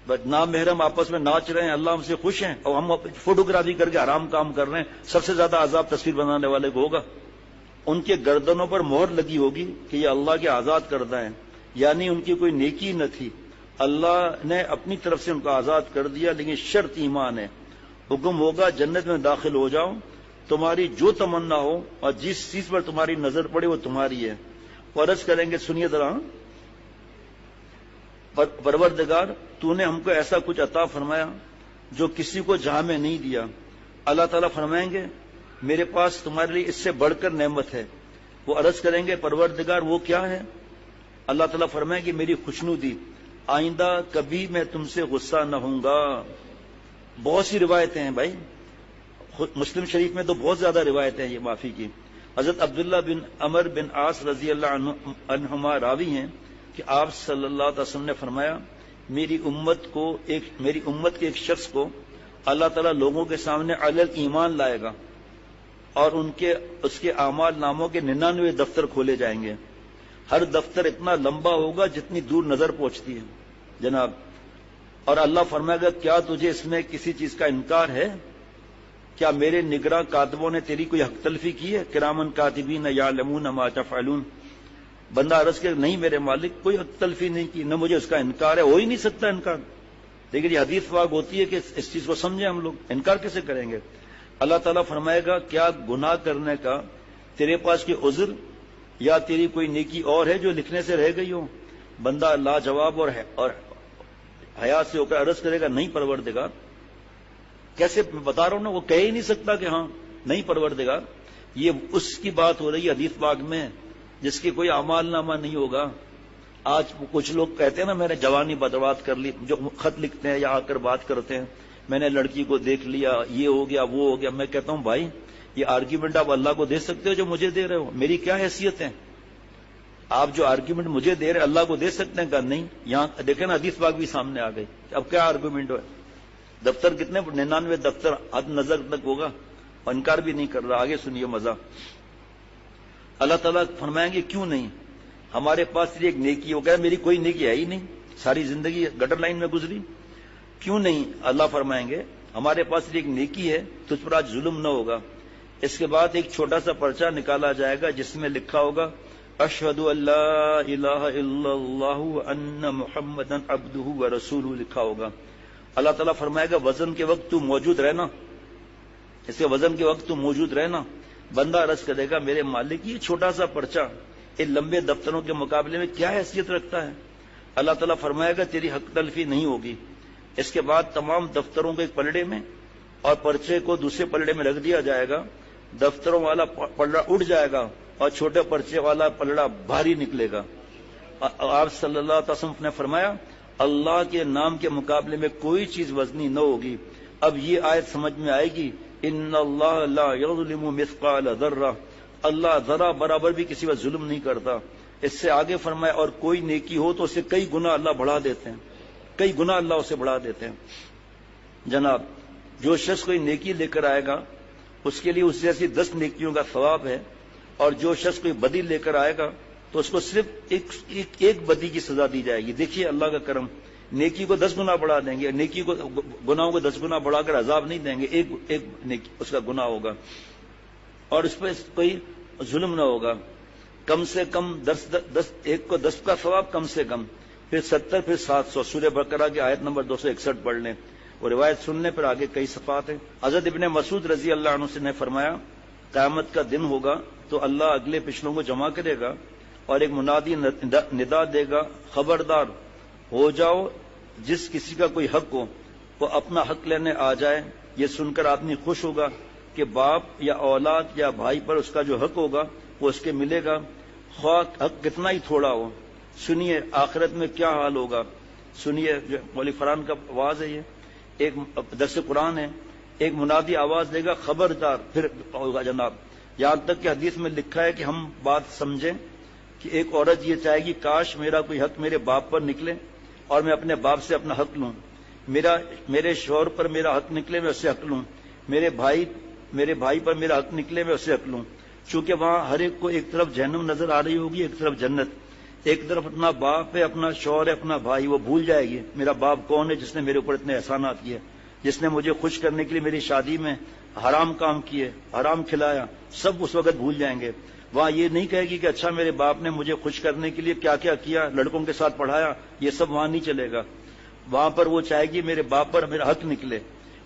بس نامحرم آپس میں ناچ رہے ہیں، اللہ ہم سے خوش ہیں، اور ہم فوٹوگرافی کر کے حرام کام کر رہے ہیں۔ سب سے زیادہ عذاب تصویر بنانے والے کو ہوگا۔ ان کے گردنوں پر مہر لگی ہوگی کہ یہ اللہ کے آزاد کردہ ہیں، یعنی ان کی کوئی نیکی نہ تھی، اللہ نے اپنی طرف سے ان کو آزاد کر دیا، لیکن شرط ایمان ہے۔ حکم ہوگا جنت میں داخل ہو جاؤ، تمہاری جو تمنا ہو اور جس چیز پر تمہاری نظر پڑے وہ تمہاری ہے۔ اور عرض کریں گے سنیے ذرا، پروردگار تو نے ہم کو ایسا کچھ عطا فرمایا جو کسی کو جہاں میں نہیں دیا۔ اللہ تعالیٰ فرمائیں گے میرے پاس تمہارے لیے اس سے بڑھ کر نعمت ہے۔ وہ عرض کریں گے پروردگار وہ کیا ہے؟ اللہ تعالیٰ فرمائیں گے میری خوشنودی، آئندہ کبھی میں تم سے غصہ نہ ہوں گا۔ بہت سی روایتیں ہیں بھائی، مسلم شریف میں تو بہت زیادہ روایتیں ہیں یہ معافی کی۔ حضرت عبداللہ بن عمر بن عاص رضی اللہ عنہما راوی ہیں کہ آپ صلی اللہ علیہ وسلم نے فرمایا میری امت کے ایک شخص کو اللہ تعالیٰ لوگوں کے سامنے علی ایمان لائے گا، اور اس کے اعمال ناموں کے 99 دفتر کھولے جائیں گے۔ ہر دفتر اتنا لمبا ہوگا جتنی دور نظر پہنچتی ہے جناب، اور اللہ فرمائے گا کیا تجھے اس میں کسی چیز کا انکار ہے؟ کیا میرے نگراں کاتبوں نے تیری کوئی حق تلفی کی ہے؟ کرامن کاتبین یعلمون ما تفعلون۔ بندہ عرض کہ نہیں میرے مالک کوئی حق تلفی نہیں کی، نہ مجھے اس کا انکار ہے، ہو ہی نہیں سکتا انکار۔ لیکن یہ حدیث پاک ہوتی ہے کہ اس چیز کو سمجھیں ہم لوگ، انکار کیسے کریں گے؟ اللہ تعالیٰ فرمائے گا کیا گناہ کرنے کا تیرے پاس کوئی عذر یا تیری کوئی نیکی اور ہے جو لکھنے سے رہ گئی ہو؟ بندہ لاجواب اور حیا سے ہو کر عرض کرے گا نہیں پروردگار۔ کیسے بتا رہا ہوں نا، وہ کہہ ہی نہیں سکتا کہ ہاں نہیں پروردگار۔ یہ اس کی بات ہو رہی ہے حدیث پاک میں جس کی کوئی اعمال نامہ نہیں ہوگا۔ آج کچھ لوگ کہتے ہیں نا میں نے جوانی برباد کر لی، جو خط لکھتے ہیں یا آ کر بات کرتے ہیں میں نے لڑکی کو دیکھ لیا، یہ ہو گیا وہ ہو گیا۔ میں کہتا ہوں بھائی یہ آرگیومنٹ آپ اللہ کو دے سکتے ہو جو مجھے دے رہے ہو؟ میری کیا حیثیت ہے؟ آپ جو آرگیومنٹ مجھے دے رہے اللہ کو دے سکتے ہیں؟ کہا نہیں۔ یہاں دیکھیں نا حدیث پاک بھی سامنے آ گئی، اب کیا آرگیومنٹ ہے؟ دفتر کتنے 99 دفتر حد نظر تک ہوگا، اور انکار بھی نہیں کر رہا۔ آگے سنیے مزہ، اللہ تعالیٰ فرمائیں گے کیوں نہیں؟ ہمارے پاس صرف ایک نیکی ہو گیا، میری کوئی نیکی ہے ہی نہیں، ساری زندگی گٹر لائن میں گزری، کیوں نہیں؟ اللہ فرمائیں گے ہمارے پاس صرف ایک نیکی ہے، تجھ پر آج ظلم نہ ہوگا۔ اس کے بعد ایک چھوٹا سا پرچہ نکالا جائے گا جس میں لکھا ہوگا اشہد ان لا الہ الا اللہ وان محمدا عبدہ ورسولہ لکھا ہوگا۔ اللہ تعالیٰ فرمائے گا وزن کے وقت تو موجود رہنا، اس کے وزن کے وقت تو موجود رہنا۔ بندہ عرض کرے گا میرے مالک یہ چھوٹا سا پرچہ ان لمبے دفتروں کے مقابلے میں کیا حیثیت رکھتا ہے؟ اللہ تعالیٰ فرمائے گا تیری حق تلفی نہیں ہوگی۔ اس کے بعد تمام دفتروں کو ایک پلڑے میں اور پرچے کو دوسرے پلڑے میں رکھ دیا جائے گا، دفتروں والا پلڑا اٹھ جائے گا اور چھوٹے پرچے والا پلڑا بھاری نکلے گا۔ آپ صلی اللہ علیہ وسلم نے فرمایا اللہ کے نام کے مقابلے میں کوئی چیز وزنی نہ ہوگی۔ اب یہ آیت سمجھ میں آئے گی، ان اللہ لا یظلم مثقال ذرہ، اللہ ذرہ برابر بھی کسی پر ظلم نہیں کرتا۔ اس سے آگے فرمایا اور کوئی نیکی ہو تو اسے کئی گنا اللہ بڑھا دیتے ہیں، کئی گنا اللہ اسے بڑھا دیتے ہیں۔ جناب جو شخص کوئی نیکی لے کر آئے گا اس کے لیے اس جیسی 10 نیکیوں کا ثواب ہے، اور جو شخص کوئی بدی لے کر آئے گا تو اس کو صرف ایک بدی کی سزا دی جائے گی۔ دیکھیے اللہ کا کرم، نیکی کو 10 گنا بڑھا دیں گے، نیکی کو گناہوں کو 10 گنا بڑھا کر عذاب نہیں دیں گے، ایک نیکی اس کا گناہ ہوگا، اور اس پہ کوئی ظلم نہ ہوگا۔ کم سے کم 10 ایک کو 10 کا ثواب کم سے کم، پھر 70 پھر 700۔ سورہ بقرہ کی آیت نمبر 261 پڑھ لیں، وہ روایت سن لیں، پھر آگے کئی صفات ہیں۔ حضرت ابن مسعود رضی اللہ عنہ سے نے فرمایا قیامت کا دن ہوگا تو اللہ اگلے پچھلوں کو جمع کرے گا اور ایک منادی ندا دے گا، خبردار ہو جاؤ، جس کسی کا کوئی حق ہو وہ اپنا حق لینے آ جائے۔ یہ سن کر آدمی خوش ہوگا کہ باپ یا اولاد یا بھائی پر اس کا جو حق ہوگا وہ اس کے ملے گا، خواہ حق کتنا ہی تھوڑا ہو۔ سنیے آخرت میں کیا حال ہوگا، سنیے، مولوی فرحان کا آواز ہے، یہ ایک درس قرآن ہے، ایک منادی آواز دے گا خبردار، پھر ہوگا جناب، یہاں تک کہ حدیث میں لکھا ہے کہ ہم بات سمجھیں کہ ایک عورت یہ چاہے گی کاش میرا کوئی حق میرے باپ پر نکلے اور میں اپنے باپ سے اپنا حق لوں، میرے شوہر پر میرا حق نکلے میں اس سے حق لوں، میرے بھائی پر میرا حق نکلے میں اس سے حق لوں۔ چونکہ وہاں ہر ایک کو ایک طرف جہنم نظر آ رہی ہوگی، ایک طرف جنت، ایک طرف اپنا باپ ہے، اپنا شوہر ہے، اپنا بھائی، وہ بھول جائے گی میرا باپ کون ہے جس نے میرے اوپر اتنے احسانات کیے، جس نے مجھے خوش کرنے کے لیے میری شادی میں حرام کام کیے، حرام کھلایا، سب اس وقت بھول جائیں گے۔ وہاں یہ نہیں کہے گی کہ اچھا میرے باپ نے مجھے خوش کرنے کے لیے کیا کیا کیا، لڑکوں کے ساتھ پڑھایا، یہ سب وہاں نہیں چلے گا۔ وہاں پر وہ چاہے گی میرے باپ پر میرا حق نکلے،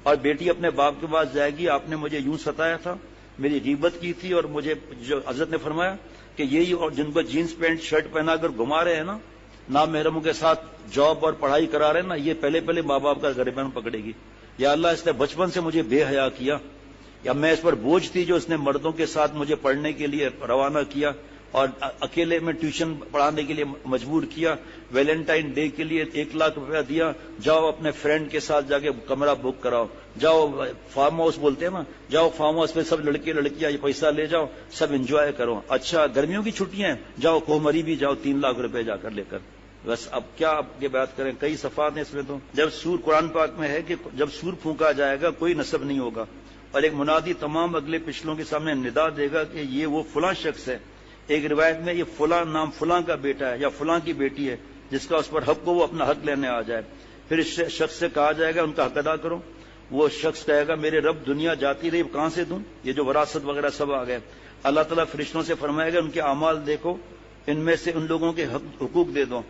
اور بیٹی اپنے باپ کے پاس جائے گی آپ نے مجھے یوں ستایا تھا، میری غیبت کی تھی، اور مجھے جو حضرت نے فرمایا کہ یہی اور جن کو جینس پینٹ شرٹ پہنا کر گھما رہے ہیں نا، نامحرموں کے ساتھ جاب اور پڑھائی کرا رہے ہیں نا، یہ پہلے ماں باپ کا گریبان پکڑے گی۔ یا اللہ اس نے بچپن سے مجھے بے حیا کیا، یا میں اس پر بوجھ تھی جو اس نے مردوں کے ساتھ مجھے پڑھنے کے لیے روانہ کیا اور اکیلے میں ٹیوشن پڑھانے کے لیے مجبور کیا، ویلنٹائن ڈے کے لیے 1 لاکھ روپیہ دیا، جاؤ اپنے فرینڈ کے ساتھ جا کے کمرہ بک کراؤ، جاؤ فارم ہاؤس بولتے ہیں نا، جاؤ فارم ہاؤس پہ سب لڑکے لڑکیاں یہ پیسہ لے جاؤ، سب انجوائے کرو، اچھا گرمیوں کی چھٹیاں ہیں جاؤ کومری بھی جاؤ 3 لاکھ روپے جا کر لے کر۔ بس اب کیا آپ یہ بات کریں، کئی صفات ہیں اس میں۔ تو جب سور قرآن پاک میں ہے کہ جب سور پھونکا جائے گا کوئی نسب نہیں ہوگا، اور ایک منادی تمام اگلے پچھلوں کے سامنے ندا دے گا کہ یہ وہ فلاں شخص ہے، ایک روایت میں یہ فلاں نام فلاں کا بیٹا ہے یا فلاں کی بیٹی ہے جس کا اس پر حق ہو وہ اپنا حق لینے آ جائے۔ پھر اس شخص سے کہا جائے گا ان کا حق ادا کرو، وہ شخص کہے گا میرے رب دنیا جاتی رہی کہاں سے دوں، یہ جو وراثت وغیرہ سب آ گئے۔ اللہ تعالیٰ فرشتوں سے فرمائے گا ان کے اعمال دیکھو، ان میں سے ان لوگوں کے حقوق دے دو۔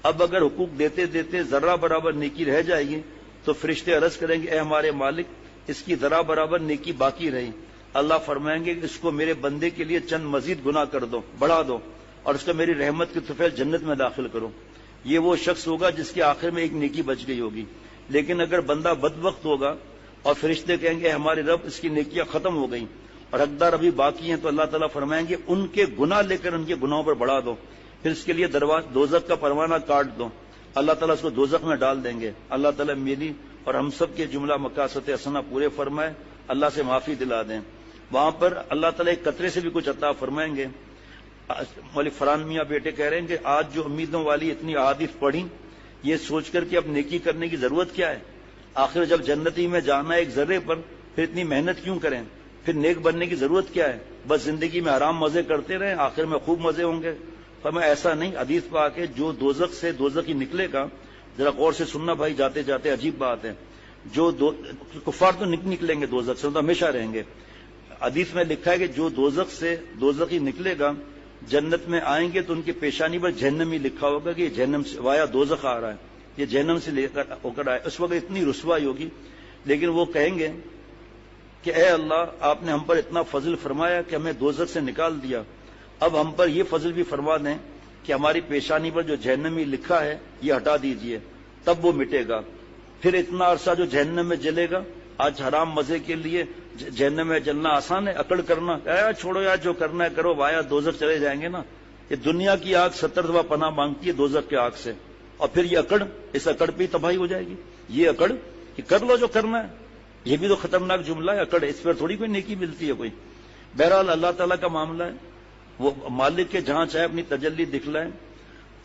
اب اگر حقوق دیتے دیتے ذرہ برابر نیکی رہ جائے گی تو فرشتے عرض کریں گے اے ہمارے مالک اس کی ذرہ برابر نیکی باقی رہی۔ اللہ فرمائیں گے کہ اس کو میرے بندے کے لیے چند مزید گناہ کر دو، بڑھا دو، اور اس کو میری رحمت کی طفیل جنت میں داخل کرو۔ یہ وہ شخص ہوگا جس کے آخر میں ایک نیکی بچ گئی ہوگی۔ لیکن اگر بندہ بدبخت ہوگا اور فرشتے کہیں گے ہمارے رب اس کی نیکیاں ختم ہو گئیں اور حقدار ابھی باقی ہیں، تو اللہ تعالیٰ فرمائیں گے ان کے گناہ لے کر ان کے گناہوں پر بڑھا دو، پھر اس کے لیے دوزخ کا پروانہ کاٹ دو، اللہ تعالیٰ اس کو دوزخ میں ڈال دیں گے۔ اللہ تعالیٰ میری اور ہم سب کے جملہ مقاصد حسنہ پورے فرمائے، اللہ سے معافی دلا دیں۔ وہاں پر اللہ تعالیٰ ایک قطرے سے بھی کچھ عطا فرمائیں گے۔ مولوی فرحان میاں بیٹے کہہ رہے ہیں کہ آج جو امیدوں والی اتنی احادیث پڑھی یہ سوچ کر کہ اب نیکی کرنے کی ضرورت کیا ہے، آخر جب جنتی میں جانا ہے ایک ذرے پر پھر اتنی محنت کیوں کریں، پھر نیک بننے کی ضرورت کیا ہے، بس زندگی میں آرام مزے کرتے رہیں آخر میں خوب مزے ہوں گے۔ فرمایا ایسا نہیں، حدیث پاک ہے جو دوزخ سے دوزخی نکلے گا، ذرا غور سے سننا بھائی جاتے جاتے، عجیب بات ہے، جو کفار تو نکلیں گے دوزخ سے، تو ہمیشہ رہیں گے۔ حدیث میں لکھا ہے کہ جو دوزخ سے دوزخی نکلے گا جنت میں آئیں گے تو ان کی پیشانی پر جہنم ہی لکھا ہوگا کہ یہ جہنم سے وایا دوزخ آ رہا ہے، یہ جہنم سے لے کر ہو کر آئے۔ اس وقت اتنی رسوائی ہوگی، لیکن وہ کہیں گے کہ اے اللہ آپ نے ہم پر اتنا فضل فرمایا کہ ہمیں دوزخ سے نکال دیا، اب ہم پر یہ فضل بھی فرما دیں کہ ہماری پیشانی پر جو جہنمی لکھا ہے یہ ہٹا دیجئے، تب وہ مٹے گا۔ پھر اتنا عرصہ جو جہنم میں جلے گا، آج حرام مزے کے لیے جہنم میں جلنا آسان ہے، اکڑ کرنا چھوڑو یار جو کرنا ہے کرو، وایا دوزخ چلے جائیں گے نا۔ یہ دنیا کی آگ 70 دفعہ پناہ مانگتی ہے دوزخ کی آگ سے، اور پھر یہ اکڑ، اس اکڑ پہ تباہی ہو جائے گی. یہ اکڑ کہ کر لو جو کرنا ہے، یہ بھی تو خطرناک جملہ ہے. اکڑ، اس پر تھوڑی کوئی نیکی ملتی ہے کوئی. بہرحال اللہ تعالیٰ کا معاملہ ہے، وہ مالک کے جہاں چاہے اپنی تجلی دکھلائے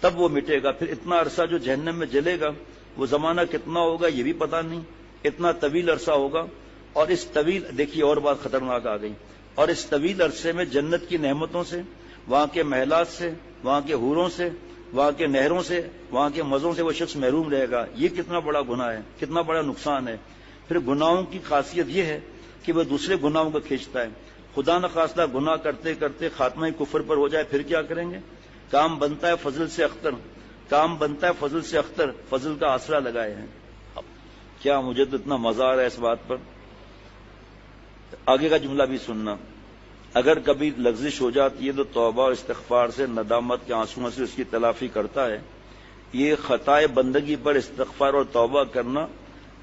تب وہ مٹے گا. پھر اتنا عرصہ جو جہنم میں جلے گا وہ زمانہ کتنا ہوگا یہ بھی پتہ نہیں، اتنا طویل عرصہ ہوگا. اور اس طویل، دیکھیے اور بات خطرناک آ گئی، اور اس طویل عرصے میں جنت کی نعمتوں سے، وہاں کے محلات سے، وہاں کے حوروں سے، وہاں کے نہروں سے، وہاں کے مزوں سے وہ شخص محروم رہے گا. یہ کتنا بڑا گناہ ہے، کتنا بڑا نقصان ہے. پھر گناہوں کی خاصیت یہ ہے کہ وہ دوسرے گناہوں کو کھینچتا ہے. خدا نخواستہ گناہ کرتے کرتے خاتمہ کفر پر ہو جائے پھر کیا کریں گے؟ کام بنتا ہے فضل سے اختر، کام بنتا ہے فضل سے اختر، فضل کا آسرا لگائے ہیں. اب کیا مجھے تو اتنا مزہ آ رہا ہے اس بات پر. آگے کا جملہ بھی سننا. اگر کبھی لغزش ہو جاتی ہے تو توبہ اور استغفار سے، ندامت کے آنسوؤں سے اس کی تلافی کرتا ہے. یہ خطائے بندگی پر استغفار اور توبہ کرنا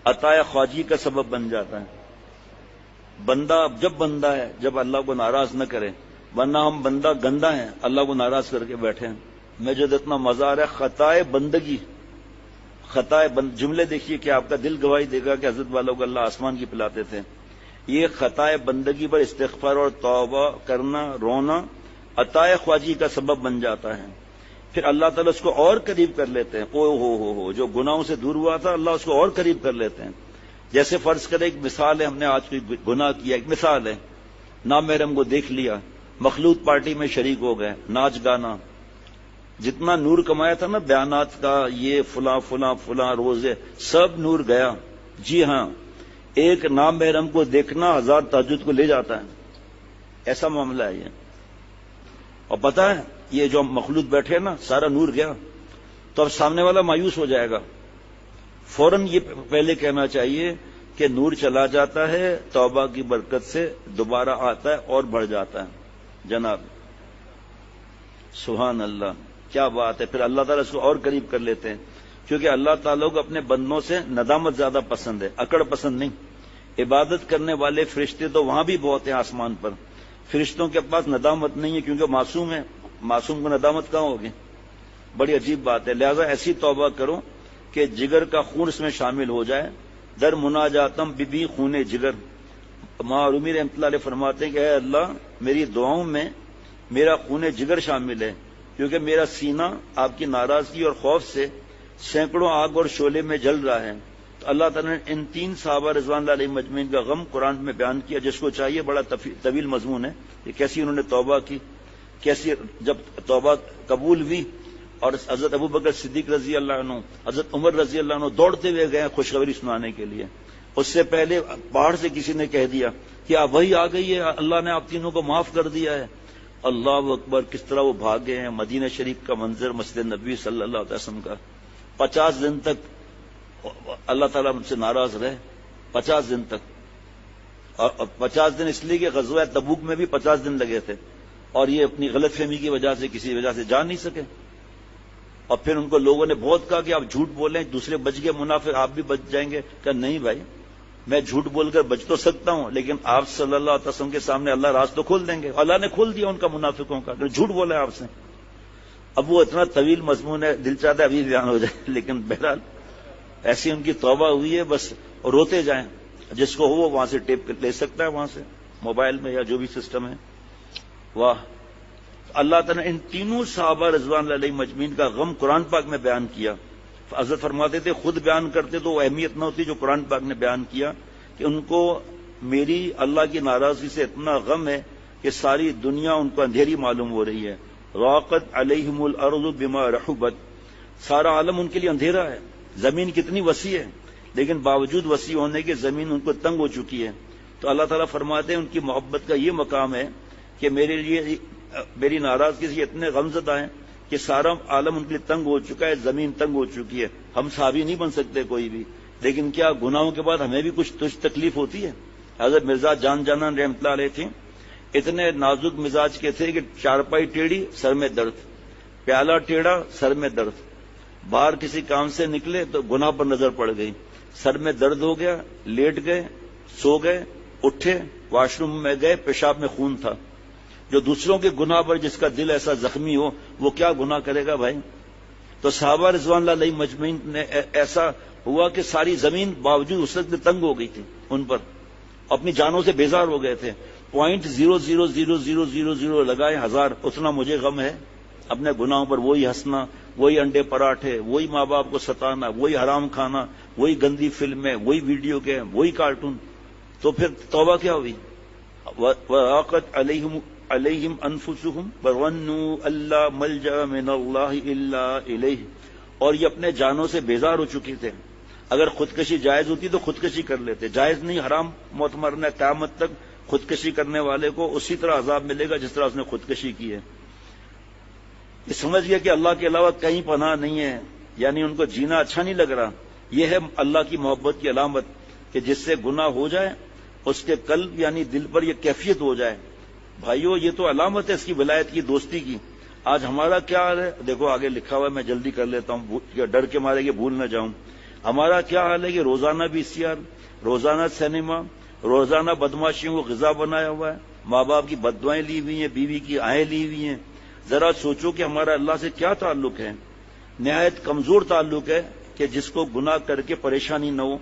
عطائے خواجی کا سبب بن جاتا ہے. بندہ جب بندہ ہے، جب اللہ کو ناراض نہ کرے، ورنہ ہم بندہ گندا ہیں، اللہ کو ناراض کر کے بیٹھے ہیں. مجھے اتنا مزہ آ رہا ہے. خطائے بندگی، جملے دیکھیے کہ آپ کا دل گواہی دے گا کہ حضرت والوں کو اللہ آسمان کی پلاتے تھے. یہ خطائے بندگی پر استغفار اور توبہ کرنا، رونا عطائے خواجی کا سبب بن جاتا ہے. پھر اللہ تعالیٰ اس کو اور قریب کر لیتے ہیں. ہو جو گناہوں سے دور ہوا تھا اللہ اس کو اور قریب کر لیتے ہیں. جیسے فرض کرے ایک مثال ہے، ہم نے آج کوئی گناہ کیا، ایک مثال ہے، نامحرم کو دیکھ لیا، مخلوط پارٹی میں شریک ہو گئے، ناچ گانا، جتنا نور کمایا تھا نا بیانات کا، یہ فلاں فلاں فلاں روزے، سب نور گیا. جی ہاں، ایک نامحرم کو دیکھنا 1000 تہجد کو لے جاتا ہے. ایسا معاملہ ہے یہ. اور پتہ ہے یہ جو مخلوط بیٹھے نا سارا نور گیا تو اب سامنے والا مایوس ہو جائے گا. فوراً یہ پہلے کہنا چاہیے کہ نور چلا جاتا ہے، توبہ کی برکت سے دوبارہ آتا ہے اور بڑھ جاتا ہے. جناب سبحان اللہ، کیا بات ہے. پھر اللہ تعالیٰ اس کو اور قریب کر لیتے ہیں، کیونکہ اللہ تعالیٰ کو اپنے بندوں سے ندامت زیادہ پسند ہے، اکڑ پسند نہیں. عبادت کرنے والے فرشتے تو وہاں بھی بہت ہیں آسمان پر، فرشتوں کے پاس ندامت نہیں ہے کیونکہ معصوم ہے. معصوم کو ندامت کہاں ہوگی؟ بڑی عجیب بات ہے. لہذا ایسی توبہ کرو کہ جگر کا خون اس میں شامل ہو جائے. در مناجاتم بی خون جگر. ماں رومی رحمۃ اللہ علیہ فرماتے ہیں کہ اے اللہ میری دعاؤں میں میرا خون جگر شامل ہے، کیونکہ میرا سینہ آپ کی ناراضگی اور خوف سے سینکڑوں آگ اور شعلے میں جل رہا ہے. تو اللہ تعالیٰ نے ان 3 صحابہ رضوان اللہ علیہ مجمعین کا غم قرآن میں بیان کیا، جس کو چاہیے. بڑا طویل مضمون ہے کہ کیسی انہوں نے توبہ کی، کیسی جب توبہ قبول ہوئی اور حضرت ابو بکر صدیق رضی اللہ عنہ، حضرت عمر رضی اللہ عنہ دوڑتے ہوئے گئے خوشخبری سنانے کے لیے. اس سے پہلے پہاڑ سے کسی نے کہہ دیا کہ آپ وہی آ گئی ہے، اللہ نے آپ تینوں کو معاف کر دیا ہے. اللہ اکبر، کس طرح وہ بھاگے ہیں. مدینہ شریف کا منظر، مسجد نبوی صلی اللہ علیہ وسلم کا. 50 دن تک اللہ تعالیٰ مجھ سے ناراض رہے، 50 دن تک. اور 50 دن اس لیے کہ غزوہ تبوک میں بھی 50 دن لگے تھے، اور یہ اپنی غلط فہمی کی وجہ سے کسی وجہ سے جا نہیں سکے. اور پھر ان کو لوگوں نے بہت کہا کہ آپ جھوٹ بولیں، دوسرے بچ گئے منافق، آپ بھی بچ جائیں گے. کہ نہیں بھائی، میں جھوٹ بول کر بچ تو سکتا ہوں، لیکن آپ صلی اللہ علیہ وسلم کے سامنے اللہ راز تو کھول دیں گے. اللہ نے کھول دیا ان کا، منافقوں کا، جھوٹ بولا ہے آپ سے. اب وہ اتنا طویل مضمون ہے، دل چاہتا ہے ابھی بیان ہو جائے، لیکن بہرحال ایسی ان کی توبہ ہوئی ہے. بس روتے جائیں، جس کو ہو وہ وہاں سے ٹیپ لے سکتا ہے، وہاں سے موبائل میں یا جو بھی سسٹم ہے. واہ، اللہ تعالیٰ نے ان تینوں صحابہ رضوان اللہ علیہ مجمعین کا غم قرآن پاک میں بیان کیا. حضرت فرماتے تھے خود بیان کرتے تو وہ اہمیت نہ ہوتی جو قرآن پاک نے بیان کیا، کہ ان کو میری اللہ کی ناراضگی سے اتنا غم ہے کہ ساری دنیا ان کو اندھیری معلوم ہو رہی ہے. راقت علیہم الارض بما رحبت، سارا عالم ان کے لیے اندھیرا ہے. زمین کتنی وسیع ہے، لیکن باوجود وسیع ہونے کے زمین ان کو تنگ ہو چکی ہے. تو اللہ تعالیٰ فرماتے ہیں ان کی محبت کا یہ مقام ہے کہ میرے لیے میری ناراضگی سے اتنے غمزدہ ہیں کہ سارا عالم ان کے لیے تنگ ہو چکا ہے، زمین تنگ ہو چکی ہے. ہم صحابی نہیں بن سکتے کوئی بھی، لیکن کیا گناہوں کے بعد ہمیں بھی کچھ تکلیف ہوتی ہے. حضرت مرزا جان جانان رحمۃ اللہ علیہ تھے، اتنے نازک مزاج کے تھے کہ چارپائی ٹیڑھی سر میں درد، پیالہ ٹیڑھا سر میں درد. باہر کسی کام سے نکلے تو گناہ پر نظر پڑ گئی، سر میں درد ہو گیا، لیٹ گئے، سو گئے، اٹھے، واش روم میں گئے، پیشاب میں خون تھا. جو دوسروں کے گناہ پر جس کا دل ایسا زخمی ہو وہ کیا گناہ کرے گا بھائی. تو صحابہ رضوان اللہ علیہ مجمعین نے ایسا ہوا کہ ساری زمین باوجود وسعت میں تنگ ہو گئی تھی ان پر، اپنی جانوں سے بیزار ہو گئے تھے. 0.00000 لگائے ہزار، اتنا مجھے غم ہے اپنے گناہوں پر. وہی ہنسنا، وہی انڈے پراٹھے، وہی ماں باپ کو ستانا، وہی حرام کھانا، وہی گندی فلمیں، وہی ویڈیو گیم، وہی کارٹون. تو پھر توبہ کیا ہوئی؟ وَآقَتْ عَلَيْهِمْ أَنفُسُهُمْ وَظَنُّوا أَلَّا مَلْجَأَ مِنَ اللَّهِ إِلَّا إِلَيْهِ. اور یہ اپنے جانوں سے بیزار ہو چکے تھے. اگر خودکشی جائز ہوتی تو خودکشی کر لیتے، جائز نہیں، حرام موت مرنا. قیامت تک خودکشی کرنے والے کو اسی طرح عذاب ملے گا جس طرح اس نے خودکشی کی ہے. یہ سمجھ گیا کہ اللہ کے علاوہ کہیں پناہ نہیں ہے، یعنی ان کو جینا اچھا نہیں لگ رہا. یہ ہے اللہ کی محبت کی علامت کہ جس سے گناہ ہو جائے اس کے قلب یعنی دل پر یہ کیفیت ہو جائے. بھائیو یہ تو علامت ہے اس کی ولایت کی، دوستی کی. آج ہمارا کیا حال ہے دیکھو، آگے لکھا ہوا ہے، میں جلدی کر لیتا ہوں ڈر کے مارے کہ بھول نہ جاؤں. ہمارا کیا حال ہے کہ روزانہ VCR، روزانہ سینما، روزانہ بدماشیوں کو غذا بنایا ہوا ہے. ماں باپ کی بددعائیں لی ہوئی ہیں، بیوی کی آہیں لی ہوئی ہیں. ذرا سوچو کہ ہمارا اللہ سے کیا تعلق ہے. نہایت کمزور تعلق ہے کہ جس کو گناہ کر کے پریشانی نہ ہو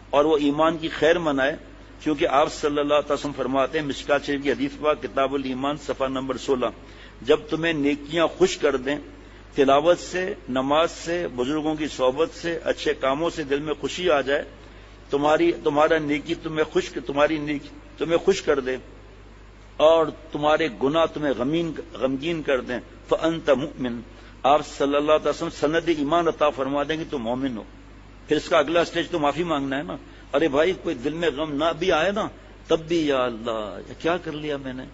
اور وہ ایمان کی خیر منائے. کیونکہ آپ صلی اللہ علیہ وسلم فرماتے ہیں، مشکات شریف کی حدیث پاک کتاب الایمان صفحہ نمبر 16، جب تمہیں نیکیاں خوش کر دیں، تلاوت سے، نماز سے، بزرگوں کی صحبت سے، اچھے کاموں سے دل میں خوشی آ جائے، تمہارا نیکی تمہاری نیکی تمہیں خوش کر دے اور تمہارے گناہ تمہیں غمگین کر دیں، فأنت مؤمن. آپ صلی اللہ علیہ وسلم سند ایمان عطا فرما دیں گے تو مومن ہو. پھر اس کا اگلا سٹیج تو معافی مانگنا ہے نا. ارے بھائی کوئی دل میں غم نہ بھی آئے نا تب بھی یا اللہ کیا کر لیا میں نے.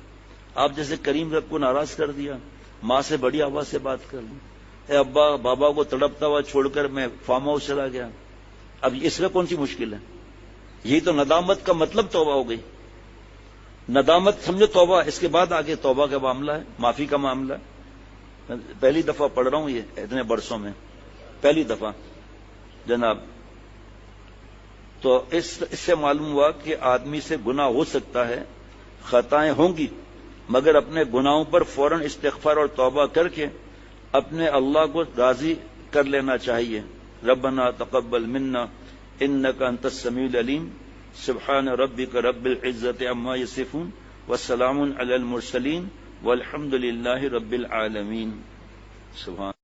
آپ جیسے کریم رب کو ناراض کر دیا، ماں سے بڑی آواز سے بات کر لی، اے ابا بابا کو تڑپتا ہوا چھوڑ کر میں فارم ہاؤس چلا گیا. اب اس میں کون سی مشکل ہے؟ یہی تو ندامت کا مطلب توبہ ہو گئی. ندامت سمجھو توبہ، اس کے بعد آگے توبہ کا معاملہ ہے، معافی کا معاملہ ہے. میں پہلی دفعہ پڑھ رہا ہوں یہ اتنے برسوں میں، پہلی دفعہ جناب. تو اس سے معلوم ہوا کہ آدمی سے گناہ ہو سکتا ہے، خطائیں ہوں گی، مگر اپنے گناہوں پر فوراً استغفار اور توبہ کر کے اپنے اللہ کو راضی کر لینا چاہیے. ربنا تقبل منا انک انت السمیع العلیم. سبحان ربک رب العزت عما یصفون وسلام علی المرسلین والحمد للہ رب العالمین. سبحان